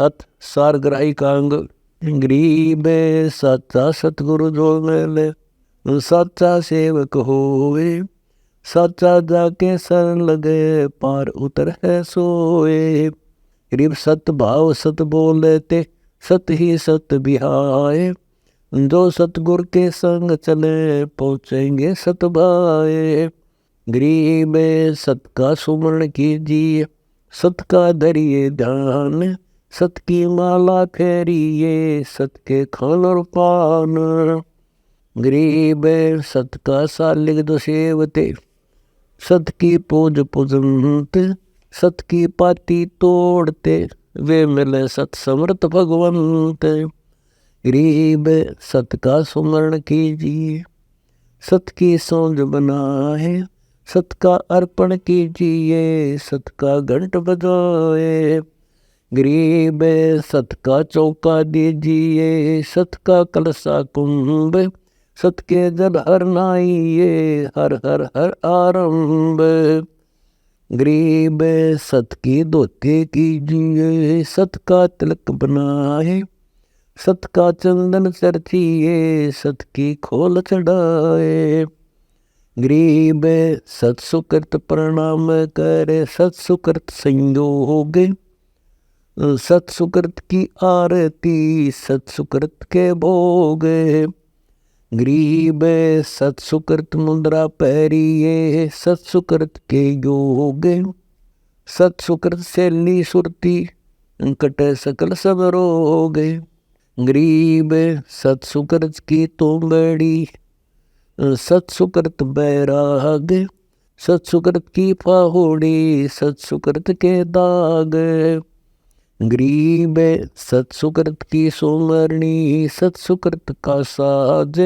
हथ सारग्राही कांग। गरीब साचा सतगुरु जो मिले, साचा सेवक होवे। साचा जाके शरण लगे, पार उतर है सोए। गरीब सत भाव सत बोले ते, सत ही सत बिहाए। जो सतगुर के संग चले, पहुँचेंगे सत भाए। गरीब सत का सुमरण कीजिए, सत का धरिए ध्यान। सत की माला फेरिए, सत के खान और पान। गरीब सत का सालिग दो सेवते, सत की पूज पूजनते। सत की पाती तोड़ते, वे मिले सत समर्थ भगवंत। गरीब सत का सुमरण कीजिए, सत की सौंज बनाए। सत का अर्पण कीजिए, सत का घंट बजाए। गरीब सत का चौका दीजिए, सत का कलसा कुंभ। सत के जल हर नाइए, हर हर हर आरंभ। गरीब सत की धोती कीजिए, सत का तिलक बनाए। सत का चंदन चर्चिए, सत की खोल चढ़ाए। गरीब सत सुकृत प्रणाम करे, सत सुकृत संयोग। सत सुकृत की आरती, सत सुकृत के भोग। गरीब सत सुकृत मुद्रा पैरिए, सत सुकृत के योग। सत सुकृत शैली सुरती, कटे सकल सब रोग। गरीब सत सुकृत की तोमड़ी, सत सुकृत बैराग। सत सुकृत की फाहोड़ी, सत सुकृत के दाग। गरीब सत सुकृत की सोमरणी, सत सुकृत का साज।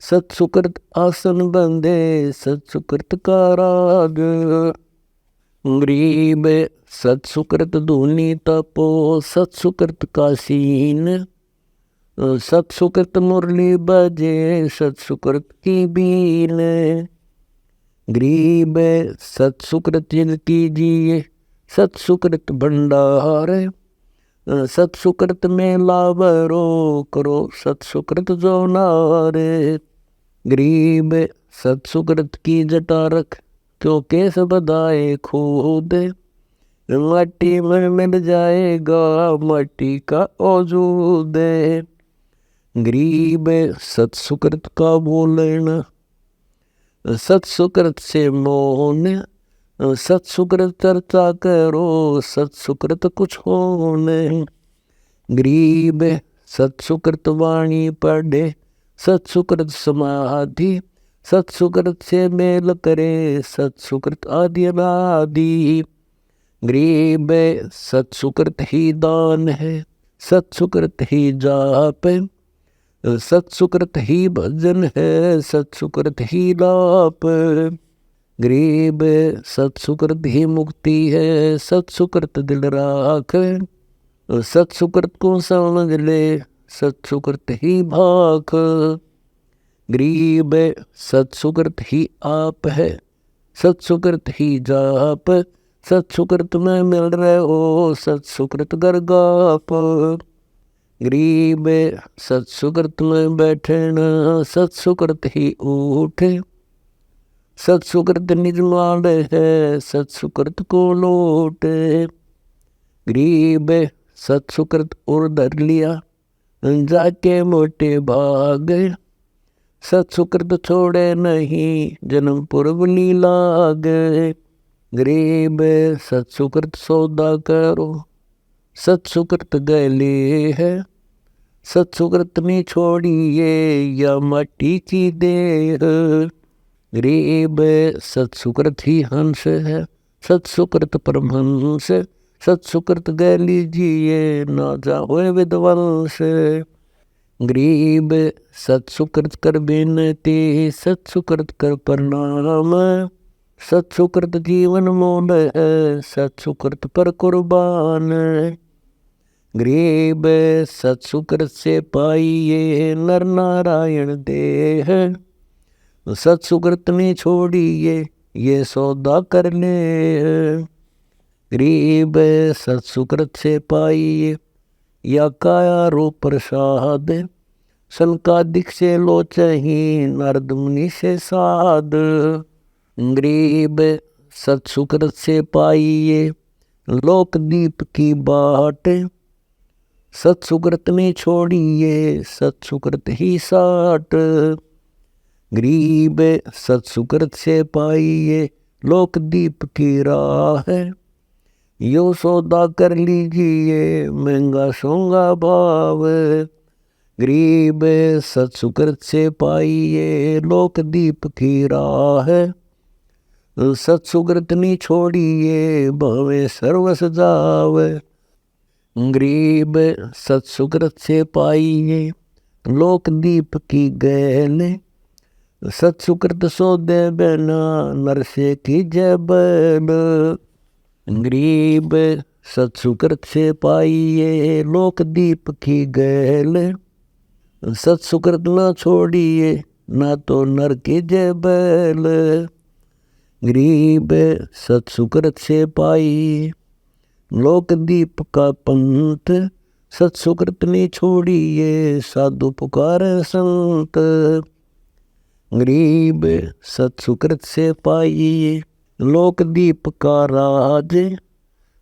सत सुकृत आसन बंदे, सत सुकृत का राज। गरीब सत सुकृत धूनी तपो, सत सुकृत का सीन। सत सुकृत मुरली बजे, सत सुकृत की बीन। गरीब सत सुकृत जिन कीजिए, सत सुकृत भंडार। सत सुकृत में लावरो, करो सत सुकृत जो नारे। गरीब सत सुकृत की जटा रख, क्यों केस बधाए खुद। माटी में मिल जाएगा, माटी का औजूद। गरीब सत सुकृत का बोलना, सत सुकृत से मौन। सत सुकृत चर्चा करो, सत सुकृत कुछ होने। गरीब सत सुकृत वाणी पढ़े, सत सुकृत समाधि। सत सुकृत से मेल करे, सत सुकृत आदि अनादि। गरीब सत सुकृत ही दान है, सत सुकृत ही जाप। सत सुकृत ही भजन है, सत सुकृत ही लाप। गरीब सत सुकृत ही मुक्ति है, सत सुकृत दिल राख। सत सुकृत को समझ ले, सत सुकृत ही भाख। गरीब सत सुकृत ही आप है, सत सुकृत ही जाप। सत सुकृत में मिल रहे हो, सत सुकृत गरगाप। गरीब सत सुकृत में बैठे न, सत सुकृत ही उठे। सत सुकृत निर्माण है, सत सुकृत को लौट। गरीब सत सुकृत और धर लिया, जाके मोटे भाग। सत सुकृत छोड़े नहीं, जन्म पूर्व नी लाग। गरीब सत सुकृत सौदा करो, सत सुकृत गले है। सत सुकृत नहीं छोड़िए, या माटी की देह। गरीब सत सुकृत ही हंस है, सत सुकृत परमहंस। सत सुकृत गए लीजिए, ना जाओ विध्वंस। गरीब सत सुकृत कर बिनती, सत सुकृत कर प्रणाम। सत सुकृत जीवन मोल है, सत सुकृत पर कुर्बान। गरीब सत सुकृत से पाइए, नर नारायण देह। सत सुकृत नहीं छोड़िए, ये सौदा कर ले। गरीब सत सुकृत से पाइए, या काया रूप प्रसाद, सनकादिक से लोचही नारद मुनि से साध। गरीब सत्सुकृत से पाइये लोक दीप की बाट, सत्सुकृत ने छोड़िए सत्सुकृत ही साट। गरीब सत्सुकृत से पाइये लोक दीप की राह, यो सौदा कर लीजिए महंगा सोंगा भाव। गरीब सत्सुकृत से पाइये लोक दीप की राह, सत्सुकृत नहीं छोड़िए भावे सर्वस जाव। गरीब सत्सुकृत से पाइये लोक दीप की गैल, सत्सुकृत सो दे बिना नर से कीजय बैल। गरीब सत्सुकृत से पाइये लोक दीप की गैल, सत्सुकृत न छोड़िए ना तो नर कीजय बैल। गरीब सत्सुकृत से पाइये लोक दीप का पंथ, सत्सुकृत ने छोड़िए साधु पुकार संत। गरीब सत्सुकृत से पाइये लोक दीप का राज,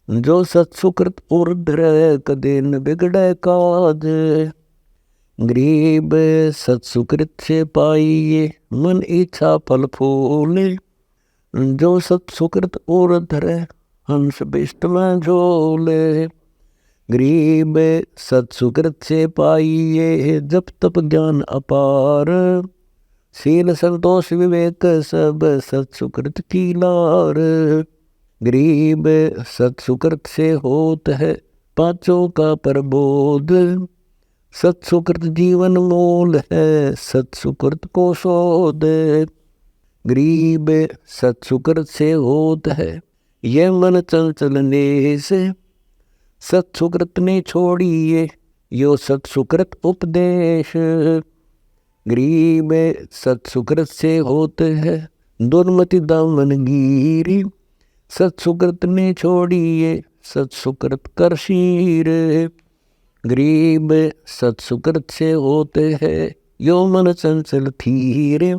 जो सत्सुकृत उर्ध्र कदे न बिगड़े काज। गरीब सत्सुकृत से पाइये मन इच्छा फल फूले, जो सत्सुकृत उर्ध्र हंस बिष्ट में झोले। गरीब सत्सुकृत से पाइये जप तप ज्ञान अपार, शील संतोष विवेक सब सत्सुकृत की लार। गरीब सत्सुकृत से होत है पांचों का प्रबोध, सत्सुकृत जीवन मोल है सत्सुकृत को शोध। गरीब सत्सुकृत से होत है ये मन चंचलने से, सत्सुकृत ने छोड़िए यो सत्सुकृत उपदेश। गरीब सत्सुकृत से होते है दुर्मति दामन गिरी, सत्सुकृत ने छोड़िए सत्सुकृत कर शीर। गरीब सत्सुकृत से होते है यो मन चंचल थीर,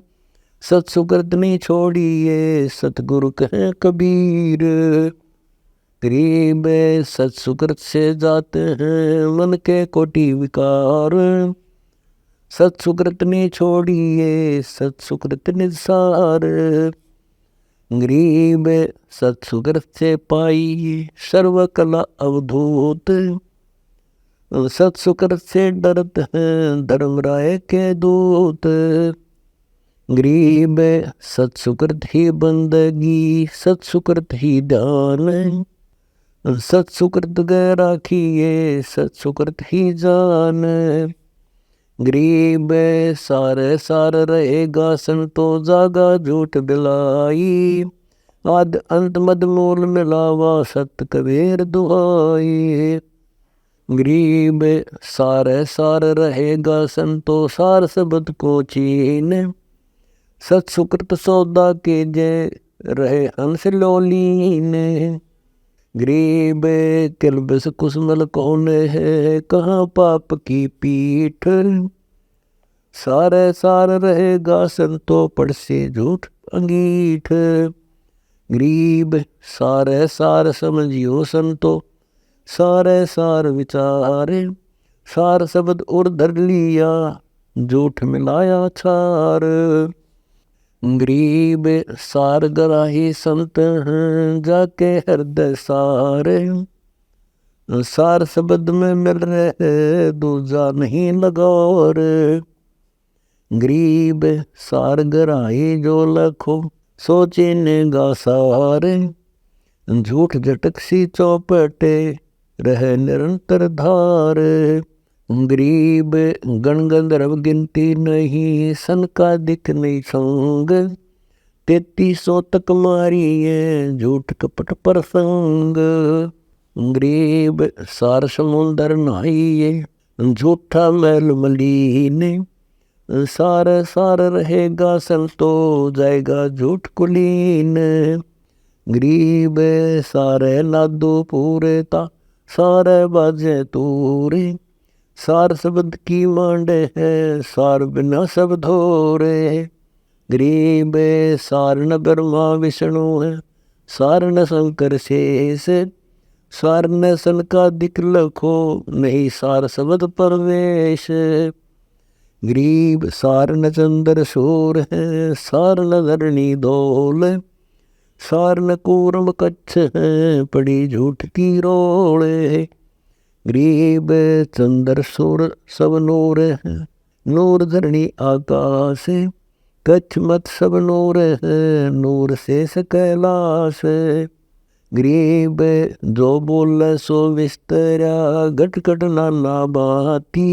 सत्सुकृत ने छोड़िए सतगुरु कहे कबीर। गरीब सत्सुकृत से जाते हैं मन के कोटि विकार, सत्सुकृत ने छोड़िए सत्सुकृत निसार। गरीब सत्सुकृत से पाइये सर्व कला अवधूत, सत्सुकृत से डरत हैं धर्मराय के दूत। गरीब सत्सुकृत ही बंदगी सत्सुकृत ही ध्यान, सत्सुकृत गए राखिए सत्सुकृत ही जान। गरीब सारे सार रहेगा संतो जागा झूठ बिलाई, आद अंत मद मूल मिलावा सत्य कबीर दुहाई। गरीब सारे सार रहेगा संतो सार शब्द को चीन, सत्सुकृत सौदा के जय रहे हंस लोलीन। गरीब किलबिस कुसमल कौन है कहाँ पाप की पीठ, सारे सार रहेगा संतो पड़ से झूठ अंगीठ। गरीब सारे सार समझियो संतो सारे सार विचारे, सार शब्द उर धर लिया झूठ मिलाया छार। गरीब सार गराही संत हैं जाके हृदय सारे, सार शब्द में मिल रहे दूजा नहीं लगौर। गरीब सार गराही जो लखो सोचे नेगा सारे, झूठ झटक सी चौपटे रहे निरंतर धार। गरीब गण गंधर्व गिनती नहीं सन का दिख नहीं संग, 3300 तक मारी है झूठ कपट प्रसंग। गरीब सार समुंदर नहाइए झूठा मैल मलीन, सार सार रहेगा संतो जाएगा झूठ कुलीन। गरीब सारे लादो पूरे ता सारे बाजे तूरे, सार शब्द की मांडे है, सार बिना सब धोरे। गरीब सार न ब्रह्मा विष्णु है, सार न शंकर शेष, सार न सनकादिक लखो, नहीं सार शब्द परवेश। गरीब सार न चंद्र सूर है, सार न धरणी धोल, सार न कूरम कच्छ है, पड़ी झूठ की रोले। गरीब चंद्र सूर सब नूर है, नूर धरणी आकाश, कच्छ मत सब नूर है, नूर शेष कैलाश। गरीब जो बोल सो विस्तरा, घट घट नाना बाती,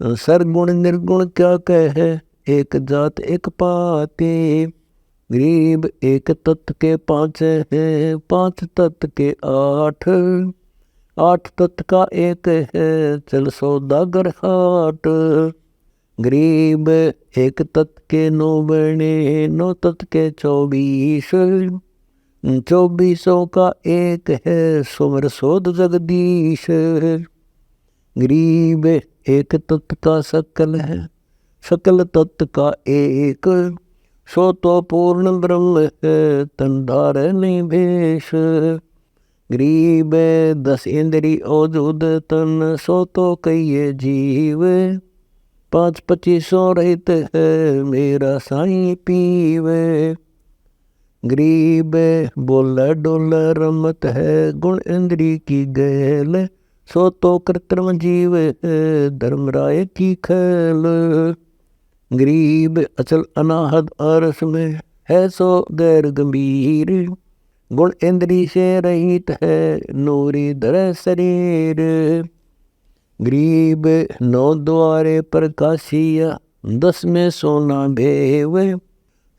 सरगुण निर्गुण क्या कहे, एक जात एक पाती। गरीब एक तत्व के पांच है, पांच तत्व के आठ, आठ तत्व का एक है, चल सौदागर हाट। गरीब एक तत्व के 9 बने, 9 तत्व के 24, 24 का एक है, सुमर सोध जगदीश। गरीब एक तत्व का सकल है, सकल तत्व का एक, सो तो पूर्ण ब्रह्म है, तन धारे नहीं भेष। गरीब 10 इंद्री औजुद तन, सो तो कहिए जीव, 5 25 रहित है, मेरा साईं पीवे। गरीब बोले डोले रमत है, गुण इंद्री की गैल, सो तो कृत्रिम जीव है, धर्मराय की खेल। गरीब अचल अनाहद अरस में है, सो गैर गंभीर, गुण इंद्री से रहित है, नूरी धर शरीर। गरीब 9 द्वारे प्रकाशिया, 10 में सोना भेव,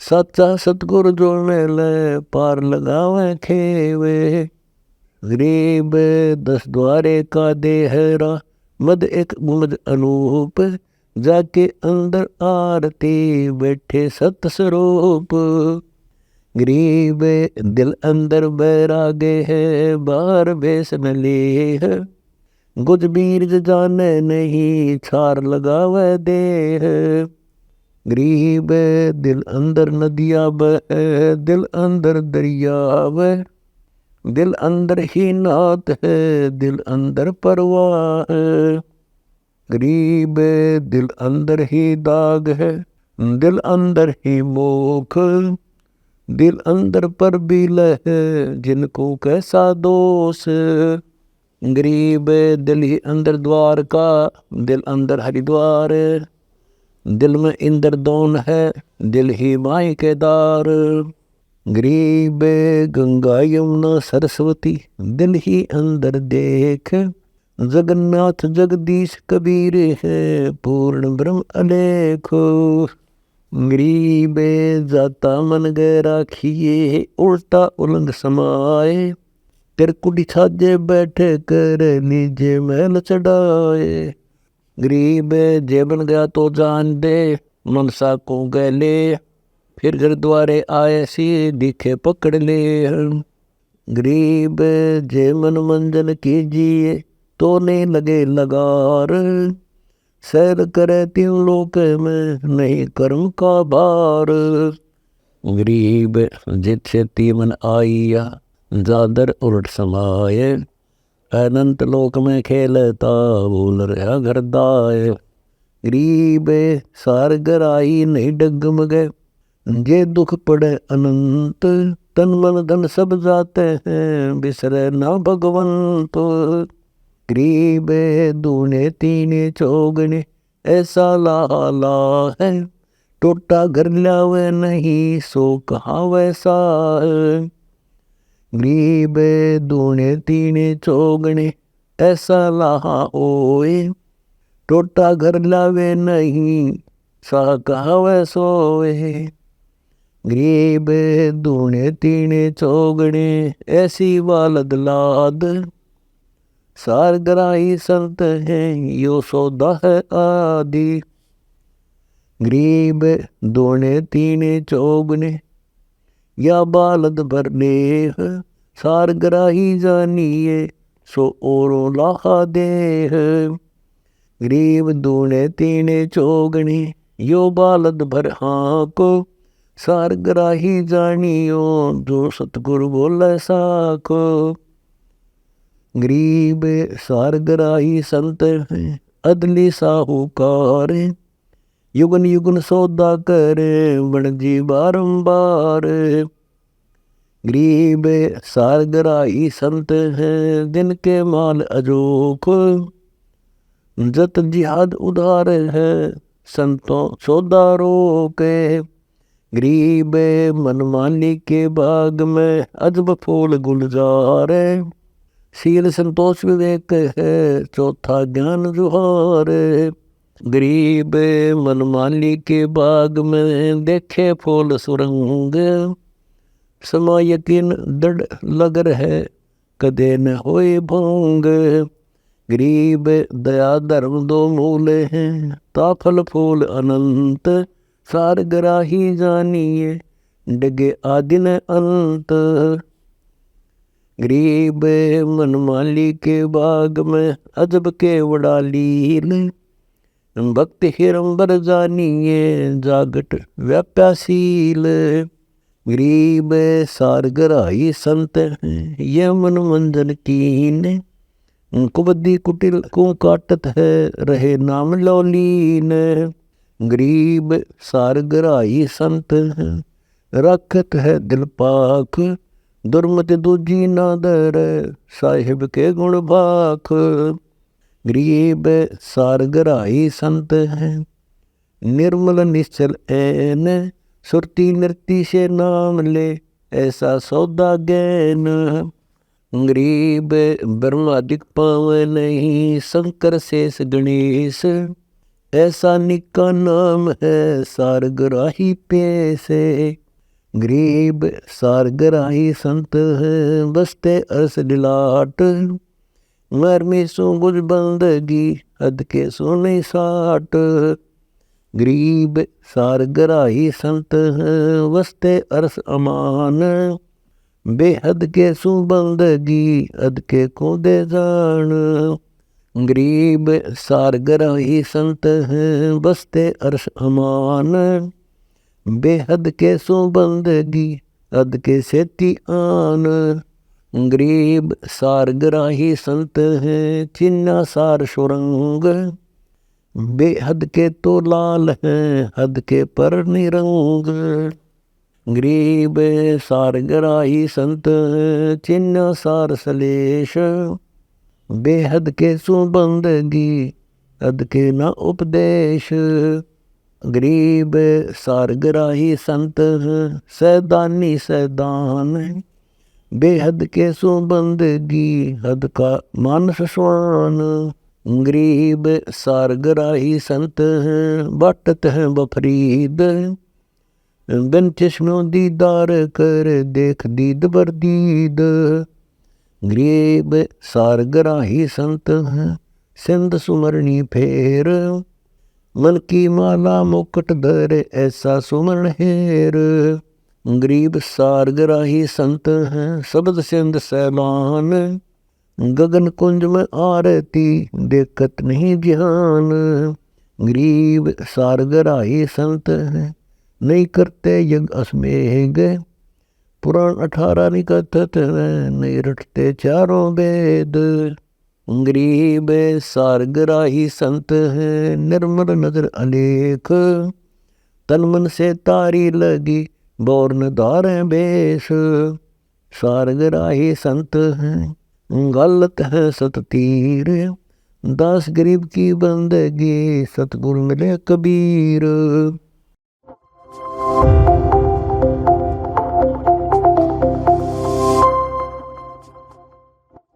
सच्चा सतगुरु जो मेले, पार लगावे खेवे। गरीब 10 द्वारे का देहरा, मद एक गुमद अनूप, जाके अंदर आरती, बैठे सत स्वरूप। गरीब दिल अंदर बैरागे है, बाहर बेस न ले है, गुज बीरज जाने नहीं, छार लगावे देह। गरीब दिल अंदर नदिया बह, दिल अंदर दरिया बह, दिल अंदर ही नात है, दिल अंदर परवाह है। गरीब दिल अंदर ही दाग है, दिल अंदर ही मोख, दिल अंदर पर बिल है, जिनको कैसा दोष। गरीब दिल ही अंदर द्वार का, दिल अंदर हरिद्वार, दिल में इंद्रदौन है, दिल ही माई के दार। गरीब गंगा यमुना सरस्वती, दिल ही अंदर देख, जगन्नाथ जगदीश कबीर है, पूर्ण ब्रह्म अलेख। गरीब जाता मन गए राखिए, उल्टा उलंग समाए, तिरकुटी छाजे बैठे कर, नीचे महल चढ़ाए। गरीब जे बन गया तो जान दे, मनसा को गले, फिर घर द्वारे आए सी, दिखे पकड़ ले। गरीब जे मन मंजन कीजिए, तो नहीं लगे लगार, सैर करे 3 लोक में, नहीं कर्म का भार। गरीब जित से मन आईया, जादर उलट समाये, अनंत लोक में खेलता, बोल रहा घरदाय। गरीब सार गराई नहीं डगमगे, जे दुख पड़े अनंत, तन मन धन सब जाते हैं, बिसरे ना भगवंत। गरीब दूने तीने चौगने, ऐसा लाला है, टोटा घर लावे नहीं, सो कहा वैसा है। गरीब दूने तीने चौगने, ऐसा लाहा ओए, टोटा घर लावे नहीं, सा कहावे सोए। गरीब दूने तीने चौगने, ऐसी वालद लाद, सार गराई संत है, यो सौदा है आदि। गरीब दूने तीने चौगने, या बालद भरने, सार गराही जानिए, सो ओरो लाहा देह। गरीब दूने तीने चौगणी यो बालद भर हाको। सार ग्राही जानियो जो सतगुरु बोले साको। गरीब सार ग्राही संत अदली साहूकार। युगन युगन सौदा करे बनजी बारंबार। गरीब सार ग्राही संत है दिन के माल अजोख। जत जिहाद उधार है संतों सौदा रोके। गरीब मनमानी के बाग में अजब फूल गुलजार। शील संतोष विवेक है चौथा ज्ञान जुहार। गरीब मनमानी के बाग में देखे फूल सुरंग। समा यकीन दृढ़ लगर है कदे न होए भंग। गरीब दया धर्म दो मूल हैं ताफल फूल अनंत। सार ग्राही जानिए डगे आदि न अंत। गरीब मनमाली के बाग में अजब के वडालील। भक्त हिरंबर जानिए जागट व्याप्यासील। गरीब सार ग्राही संत ये मन मंजन कीन। कुबद्दी कुटिल को काटत है रहे नाम लौलीन। गरीब सार ग्राही संत रखत है दिल पाख। दुर्मति दूजी ना दर साहिब के गुण भाख। गरीब सार ग्राही संत है निर्मल निश्चल ऐन। सुरती नृति से नाम ले ऐसा सौदा गैन। गरीब ब्रह्मादिक पावे नहीं शंकर शेष गणेश। ऐसा निका नाम है सार ग्राही पैसे। गरीब सार ग्राही संत है बसते अरस दिलाट। मर में सो गुज बंदगी हद के सो नहीं साट। गरीब सार ग्राही संत है वसते अरस अमान। बेहद के सु बंदगी अद के को दे जान। गरीब सार ग्राही संत है बसते अरस अमान। बेहद के सु बंदगी अद के सेती आन। गरीब सार ग्राही संत है चिन्ना सार सुरंग। बेहद के तो लाल हैं हद के पर निरंग। गरीब सार ग्राही संत चिन्ह सार सलेश। बेहद के सुबंदगी अद के न उपदेश। गरीब सार ग्राही संत सैदानी सैदान। बेहद के सुबंदगी हद का मानस स्वान। गरीब सार ग्राही संत बाटत हैं बफरीद। बिन चश्मों दीदार कर देख दीद बर दीद। गरीब सार ग्राही संत हैं सिंध सुमरनी फेर। मन की माला मुकुट धर ऐसा सुमरण हेर। गरीब सार ग्राही संत हैं शब्द सिंध सैलान। गगन कुंज में आरती देखत नहीं ध्यान। गरीब सार ग्राही संत हैं नहीं करते यज्ञ अस्मेघ। पुराण 18 नहीं कथत नहीं रटते चारों वेद। गरीब सार ग्राही संत हैं निर्मल नजर अलेख। तन मन से तारी लगी बोर्न धारे बेश। सार ग्राही संत हैं गलत है सत तीर। दास गरीब की बंदगी सतगुरु मिले कबीर।